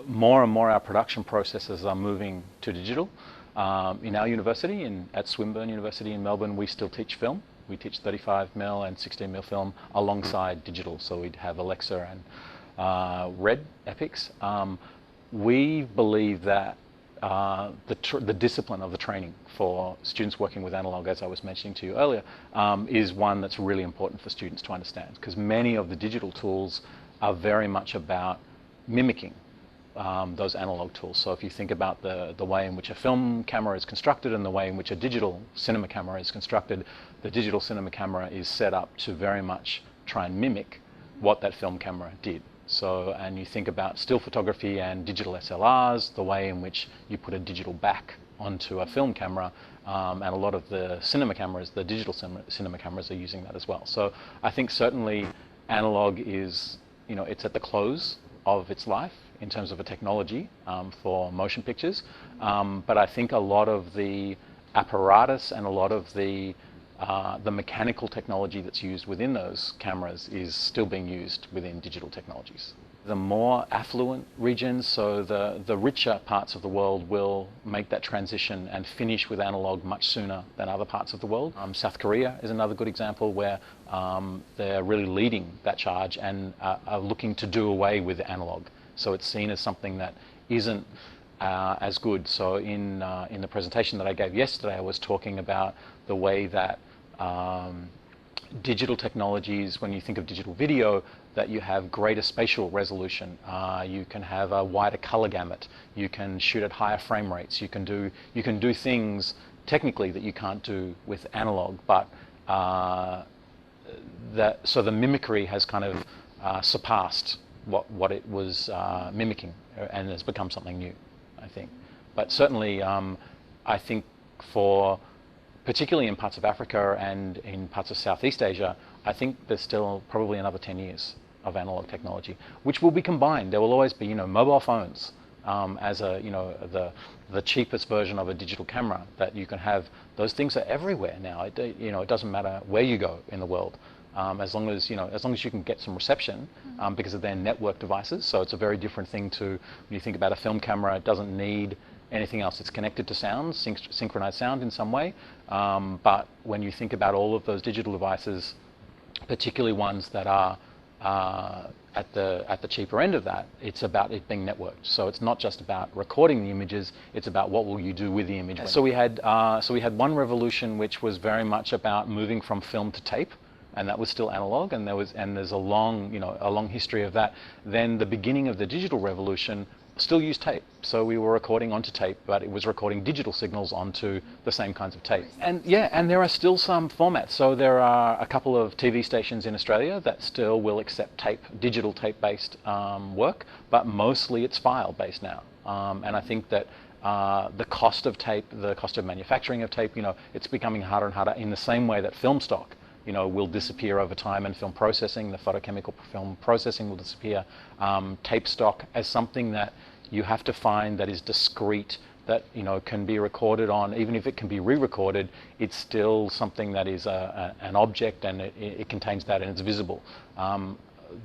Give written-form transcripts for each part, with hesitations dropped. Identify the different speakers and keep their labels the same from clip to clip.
Speaker 1: more and more our production processes are moving to digital. In our university, at Swinburne University in Melbourne, we still teach film. We teach 35mm and 16mm film alongside digital. So we'd have Alexa and Red Epics. We believe that the discipline of the training for students working with analog, as I was mentioning to you earlier, is one that's really important for students to understand, because many of the digital tools are very much about mimicking those analog tools. So if you think about the way in which a film camera is constructed and the way in which a digital cinema camera is constructed, the digital cinema camera is set up to very much try and mimic what that film camera did. So, and you think about still photography and digital SLRs, the way in which you put a digital back onto a film camera, and a lot of the cinema cameras, the digital cinema cameras, are using that as well. So I think certainly analog is, it's at the close of its life in terms of a technology for motion pictures, but I think a lot of the apparatus and a lot of the mechanical technology that's used within those cameras is still being used within digital technologies. The more affluent regions, so the richer parts of the world, will make that transition and finish with analog much sooner than other parts of the world. South Korea is another good example where they're really leading that charge and are looking to do away with analog. So it's seen as something that isn't as good. So in the presentation that I gave yesterday, I was talking about the way that digital technologies, when you think of digital video, that you have greater spatial resolution, you can have a wider color gamut, you can shoot at higher frame rates, you can do things technically that you can't do with analog, but so the mimicry has kind of surpassed what it was mimicking, and has become something new, I think. But certainly, I think particularly in parts of Africa and in parts of Southeast Asia, I think there's still probably another 10 years of analog technology, which will be combined. There will always be, mobile phones as the cheapest version of a digital camera that you can have. Those things are everywhere now. It doesn't matter where you go in the world, as long as you can get some reception, because they're network devices. So it's a very different thing to when you think about a film camera. It doesn't need anything else. It's connected to sound, synchronized sound in some way. But when you think about all of those digital devices, particularly ones that are at the cheaper end of that, it's about it being networked. So it's not just about recording the images; it's about what will you do with the image. So we had one revolution which was very much about moving from film to tape, and that was still analog, and there's a long history of that. Then the beginning of the digital revolution still used tape. So we were recording onto tape, but it was recording digital signals onto the same kinds of tape. And there are still some formats. So there are a couple of TV stations in Australia that still will accept digital tape-based work, but mostly it's file-based now. And I think that the cost of tape, the cost of manufacturing of tape, it's becoming harder and harder, in the same way that film stock will disappear over time, and film processing, the photochemical film processing, will disappear. Tape stock as something that you have to find that is discrete, that can be recorded on, even if it can be re-recorded, it's still something that is an object, and it contains that, and it's visible.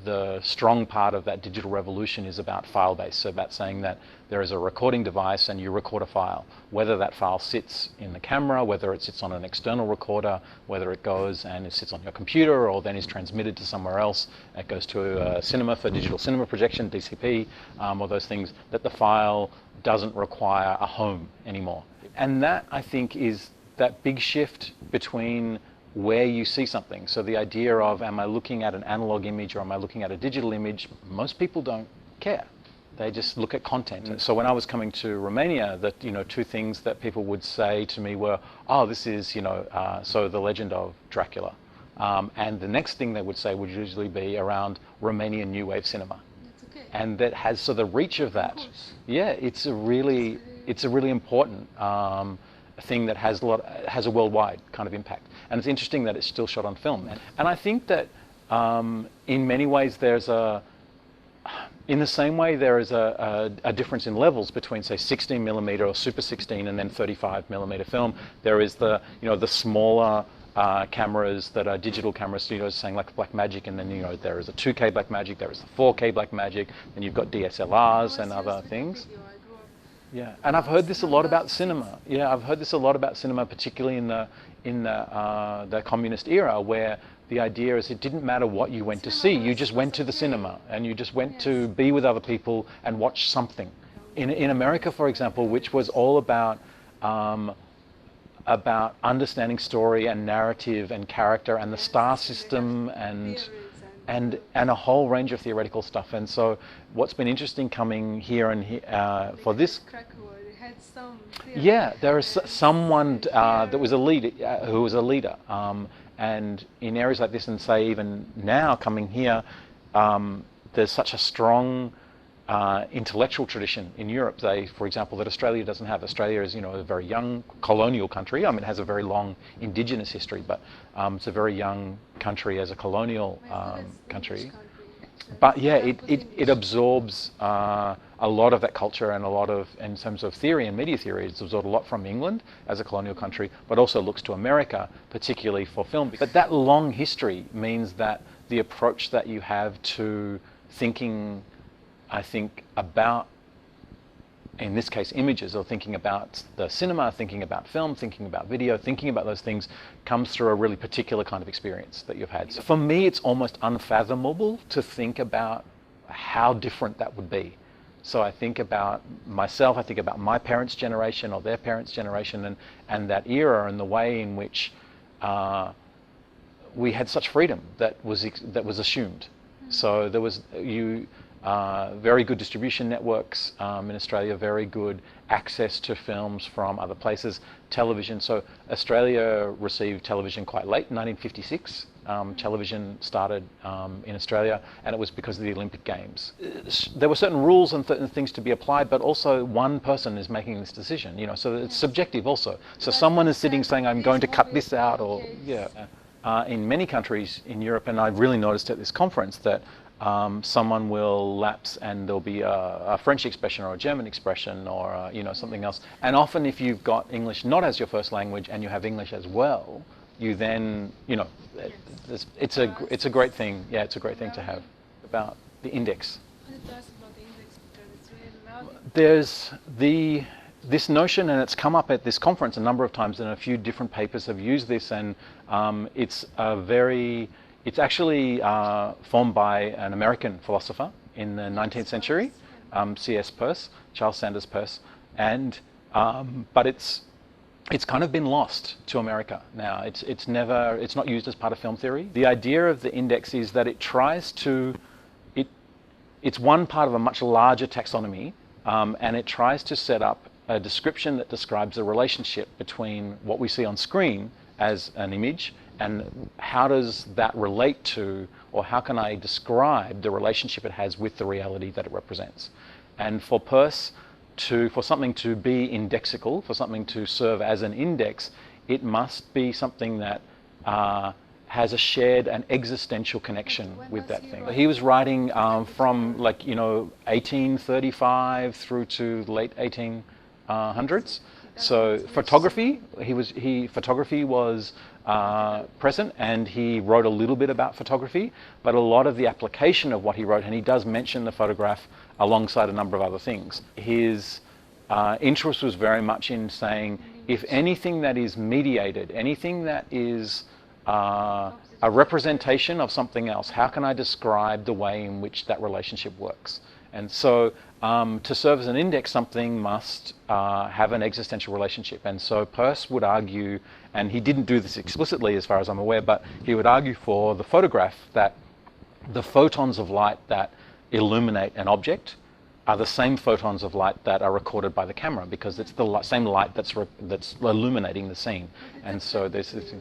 Speaker 1: The strong part of that digital revolution is about file-based, so about saying that there is a recording device and you record a file, whether that file sits in the camera, whether it sits on an external recorder, whether it goes and it sits on your computer or then is transmitted to somewhere else, it goes to a cinema for digital cinema projection, DCP, or those things, that the file doesn't require a home anymore. And that, I think, is that big shift between where you see something. So the idea of, am I looking at an analog image or am I looking at a digital image? Most people don't care. They just look at content. So when I was coming to Romania, that two things that people would say to me were, "Oh, this is so the legend of Dracula," and the next thing they would say would usually be around Romanian new wave cinema. That's okay. And that has, so the reach of that, it's a really important thing that has a worldwide kind of impact. And it's interesting that it's still shot on film. And I think that in many ways in the same way there is a difference in levels between, say, 16mm or Super 16 and then 35mm film. There is the smaller cameras that are digital camera studios saying like Blackmagic, and then there is a 2K Blackmagic, there is a 4K Blackmagic, and you've got DSLRs and other things. Yeah, and I've heard this a lot about cinema. Yeah, I've heard this a lot about cinema, particularly in the communist era, where the idea is it didn't matter what you went to see, you just went to the cinema and you just went to be with other people and watch something. In America, for example, which was all about understanding story and character and the star system and a whole range of theoretical stuff. And so what's been interesting coming here and for this, yeah, there is someone that was a leader, who was a leader, and in areas like this, and say even now coming here, there's such a strong intellectual tradition in Europe, for example, that Australia doesn't have. Australia is, a very young colonial country. I mean, it has a very long indigenous history, but it's a very young country as a colonial country. But yeah, it absorbs a lot of that culture and a lot of, in terms of theory and media theory, it's absorbed a lot from England as a colonial country, but also looks to America, particularly for film. But that long history means that the approach that you have to thinking, I think, about, in this case, images, or thinking about the cinema, thinking about film, thinking about video, thinking about those things, comes through a really particular kind of experience that you've had. So for me, it's almost unfathomable to think about how different that would be. So I think about myself, I think about my parents' generation or their parents' generation, and that era, and the way in which we had such freedom that was assumed. So there was very good distribution networks in Australia, very good access to films from other places, television. So Australia received television quite late, 1956. Television started in Australia, and it was because of the Olympic Games. There were certain rules and things to be applied, but also one person is making this decision, so it's subjective also. So someone is sitting saying, I'm going to cut this out, or yeah. In many countries in Europe, and I've really noticed at this conference that someone will lapse and there'll be a French expression or a German expression or something else. And often if you've got English not as your first language and you have English as well, you then, it's a great thing. Yeah, it's a great thing to have. About the index. There's this notion, and it's come up at this conference a number of times, and a few different papers have used this, and it's actually formed by an American philosopher in the 19th century, C.S. Peirce, Charles Sanders Peirce, and but it's kind of been lost to America now. It's not used as part of film theory. The idea of the index is that it's one part of a much larger taxonomy, and it tries to set up a description that describes the relationship between what we see on screen as an image and how does that relate to, or how can I describe the relationship it has with the reality that it represents. And for Peirce, for something to be indexical, for something to serve as an index, it must be something that has a shared and existential connection with that thing. He was writing from 1835 through to the late 1800s. So photography, photography was present, and he wrote a little bit about photography, but a lot of the application of what he wrote, and he does mention the photograph alongside a number of other things. His interest was very much in saying, if anything that is mediated, anything that is a representation of something else, how can I describe the way in which that relationship works? And so to serve as an index, something must have an existential relationship. And so Peirce would argue, and he didn't do this explicitly as far as I'm aware, but he would argue for the photograph that the photons of light that illuminate an object are the same photons of light that are recorded by the camera, because it's the same light that's illuminating the scene. And so there's this,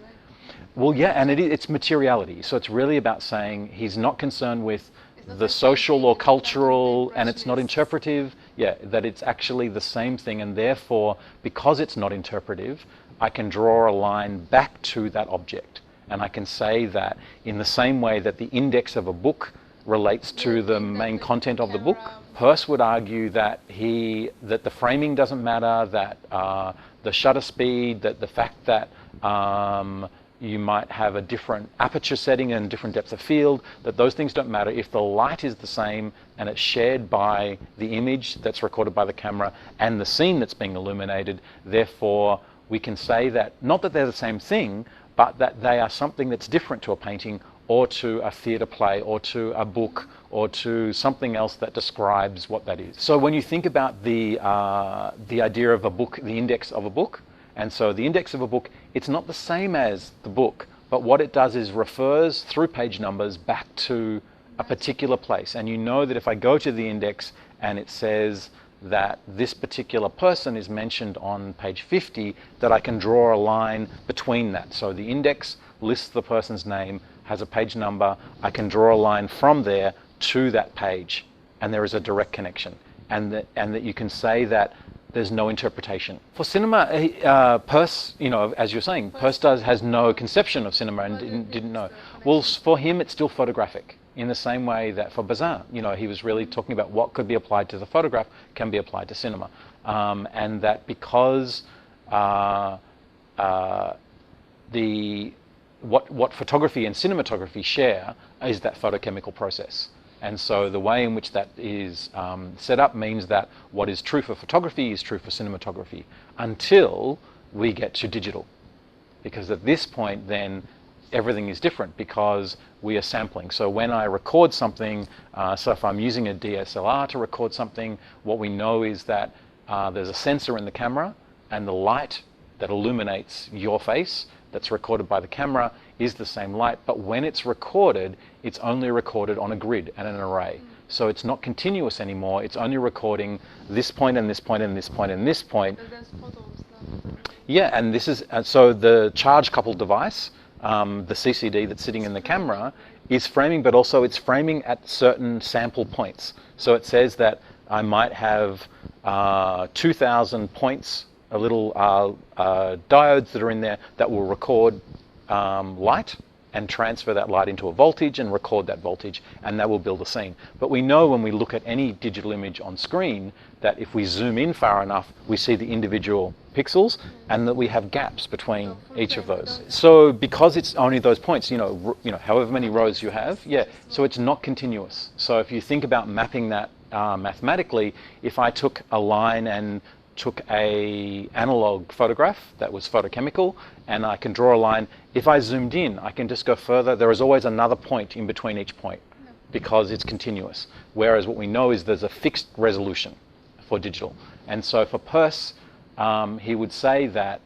Speaker 1: well, yeah, and it's materiality. So it's really about saying he's not concerned with the social or cultural, and it's not interpretive, yeah, that it's actually the same thing, and therefore, because it's not interpretive, I can draw a line back to that object, and I can say that in the same way that the index of a book relates to the main content of the book, Peirce would argue that the framing doesn't matter, that the shutter speed, that the fact that you might have a different aperture setting and different depth of field, that those things don't matter. If the light is the same and it's shared by the image that's recorded by the camera and the scene that's being illuminated, therefore we can say that, not that they're the same thing, but that they are something that's different to a painting or to a theatre play or to a book or to something else that describes what that is. So when you think about the idea of a book, the index of a book, and so the index of a book, it's not the same as the book, but what it does is refers through page numbers back to a particular place. And you know that if I go to the index and it says that this particular person is mentioned on page 50, that I can draw a line between that. So the index lists the person's name, has a page number, I can draw a line from there to that page, and there is a direct connection. And that you can say that there's no interpretation. For cinema, Peirce, as you're saying, Peirce has no conception of cinema and didn't know. Well, for him, it's still photographic, in the same way that for Bazin, he was really talking about what could be applied to the photograph can be applied to cinema. And that because what photography and cinematography share is that photochemical process. And so the way in which that is set up means that what is true for photography is true for cinematography until we get to digital. Because at this point then everything is different because we are sampling. So when I record something, so if I'm using a DSLR to record something, what we know is that there's a sensor in the camera and the light that illuminates your face that's recorded by the camera is the same light, but when it's recorded, it's only recorded on a grid and an array. So it's not continuous anymore, it's only recording this point and this point and this point and this point. Yeah, and this is, so the charge coupled device, the CCD that's sitting in the camera, is framing, but also it's framing at certain sample points. So it says that I might have 2,000 points, a little diodes that are in there that will record light and transfer that light into a voltage and record that voltage, and that will build a scene. But we know when we look at any digital image on screen that if we zoom in far enough, we see the individual pixels and that we have gaps between each of those. So because it's only those points, however many rows you have, so it's not continuous. So if you think about mapping that mathematically, if I took a line and took a analog photograph that was photochemical and I can draw a line, if I zoomed in I can just go further. There is always another point in between each point because it's continuous, whereas what we know is there's a fixed resolution for digital. And so for Peirce, he would say that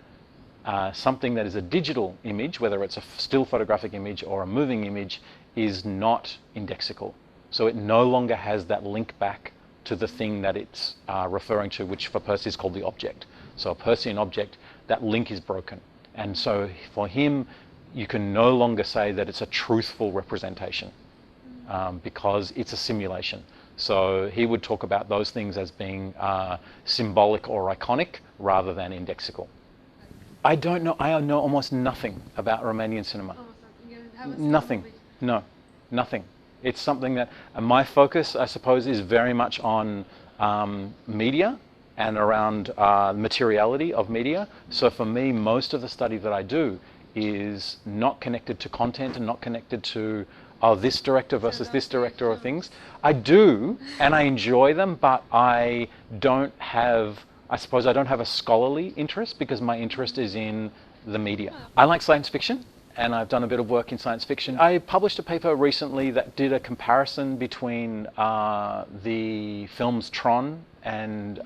Speaker 1: something that is a digital image, whether it's a still photographic image or a moving image, is not indexical. So it no longer has that link back to the thing that it's referring to, which for Peirce is called the object. So a Peircean object, that link is broken. And so for him, you can no longer say that it's a truthful representation because it's a simulation. So he would talk about those things as being symbolic or iconic rather than indexical. I don't know, I know almost nothing about Romanian cinema. Nothing, no, nothing. It's something that my focus, I suppose, is very much on media and around materiality of media. So for me, most of the study that I do is not connected to content and not connected to, this director versus this director or things. I do, and I enjoy them, but I don't have, I suppose I don't have a scholarly interest because my interest is in the media. I like science fiction, and I've done a bit of work in science fiction. I published a paper recently that did a comparison between the films Tron and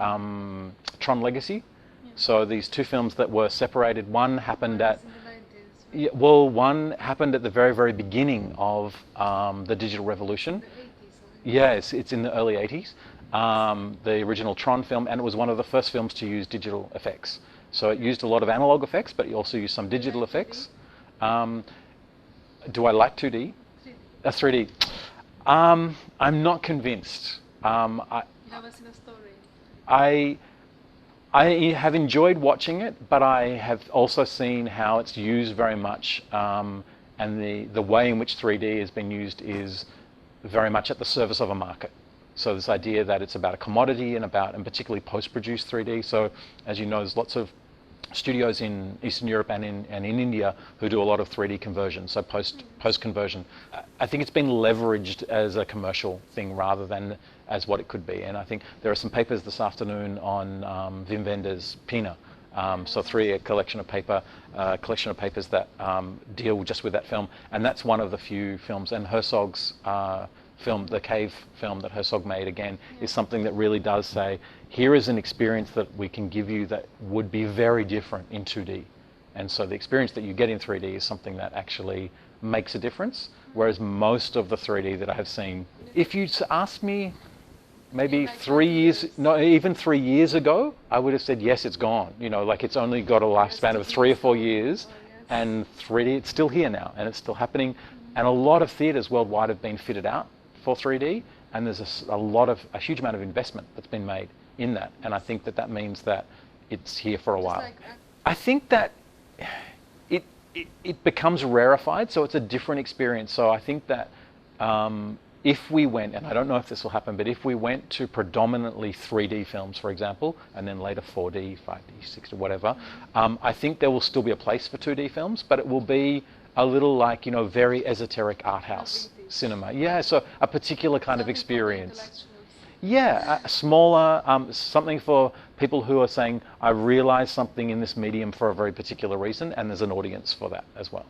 Speaker 1: Tron Legacy. So these two films that were separated, one happened at one happened at the very, very beginning of the digital revolution. Yes, it's in the early 80s, the original Tron film, and it was one of the first films to use digital effects. So it used a lot of analog effects, but it also used some digital effects. Do I like 2D? 3D. I'm not convinced.
Speaker 2: You haven't seen a story.
Speaker 1: I have enjoyed watching it, but I have also seen how it's used very much, and the way in which 3D has been used is very much at the service of a market. So this idea that it's about a commodity and particularly post-produced 3D. So as you know, there's lots of studios in Eastern Europe and in India who do a lot of 3D conversion, so post conversion. I think it's been leveraged as a commercial thing rather than as what it could be. And I think there are some papers this afternoon on Wim Wenders' Pina. So a collection of papers that deal just with that film, and that's one of the few films. And Herzog's film, the Cave film that Herzog made again, is something that really does say, here is an experience that we can give you that would be very different in 2D. And so the experience that you get in 3D is something that actually makes a difference, whereas most of the 3D that I have seen, if you'd asked me maybe 3 years, no, even 3 years ago, I would have said, yes, it's gone. You know, like it's only got a lifespan of 3 or 4 years, and 3D, it's still here now, and it's still happening. And a lot of theatres worldwide have been fitted out for 3D, and there's a huge amount of investment that's been made in that. And I think that that means that it's here for a while. I think that it becomes rarefied, so it's a different experience. So I think that if we went, and I don't know if this will happen, but if we went to predominantly 3D films, for example, and then later 4D, 5D, 6D, whatever, I think there will still be a place for 2D films, but it will be a little like, you know, very esoteric art house cinema. Yeah, so a particular kind of experience. Yeah, a smaller, something for people who are saying, I realize something in this medium for a very particular reason, and there's an audience for that as well.